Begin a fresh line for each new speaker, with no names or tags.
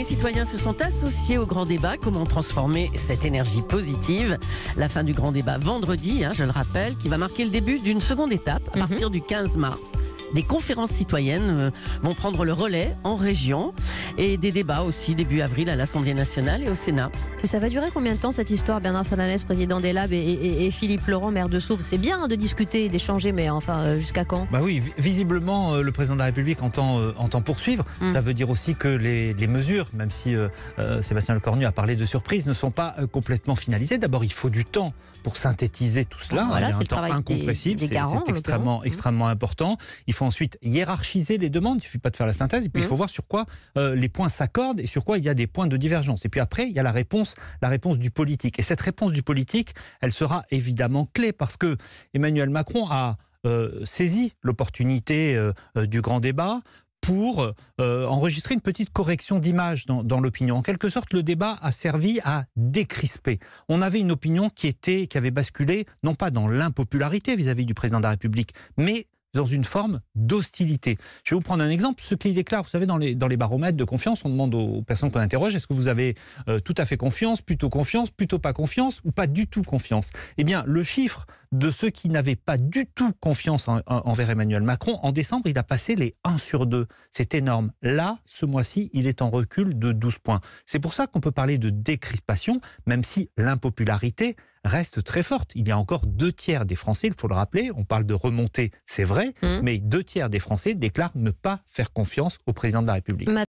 les citoyens se sont associés au grand débat. Comment transformer cette énergie positive? La fin du grand débat vendredi, je le rappelle, qui va marquer le début d'une seconde étape à partir du 15 mars. Des conférences citoyennes vont prendre le relais en région et des débats aussi début avril à l'Assemblée nationale et au Sénat.
Mais ça va durer combien de temps cette histoire? Bernard Sananès, président des Labs, et Philippe Laurent, maire de Soultz. C'est bien de discuter, d'échanger, mais enfin, jusqu'à quand?
Bah oui, visiblement, le président de la République entend poursuivre. Ça veut dire aussi que les mesures, même si Sébastien Lecornu a parlé de surprise, ne sont pas complètement finalisées. D'abord, il faut du temps pour synthétiser tout cela.
Voilà,
il y a
c'est
un
le
temps
travail
incompressible,
des garants,
c'est extrêmement important. Il faut ensuite hiérarchiser les demandes, il ne suffit pas de faire la synthèse, et puis il faut voir sur quoi les points s'accordent et sur quoi il y a des points de divergence. Et puis après, il y a la réponse du politique. Et cette réponse du politique, elle sera évidemment clé, parce que Emmanuel Macron a saisi l'opportunité du grand débat pour enregistrer une petite correction d'image dans l'opinion. En quelque sorte, le débat a servi à décrisper. On avait une opinion qui avait basculé, non pas dans l'impopularité vis-à-vis du président de la République, mais dans une forme d'hostilité. Je vais vous prendre un exemple. Ce qu'il déclare, vous savez, dans les baromètres de confiance, on demande aux personnes qu'on interroge, est-ce que vous avez tout à fait confiance, plutôt pas confiance, ou pas du tout confiance? Eh bien, le chiffre de ceux qui n'avaient pas du tout confiance envers Emmanuel Macron, en décembre, il a passé les 1 sur 2. C'est énorme. Là, ce mois-ci, il est en recul de 12 points. C'est pour ça qu'on peut parler de décrispation, même si l'impopularité reste très forte. Il y a encore 2/3 des Français, il faut le rappeler, on parle de remontée, c'est vrai, mais 2/3 des Français déclarent ne pas faire confiance au président de la République.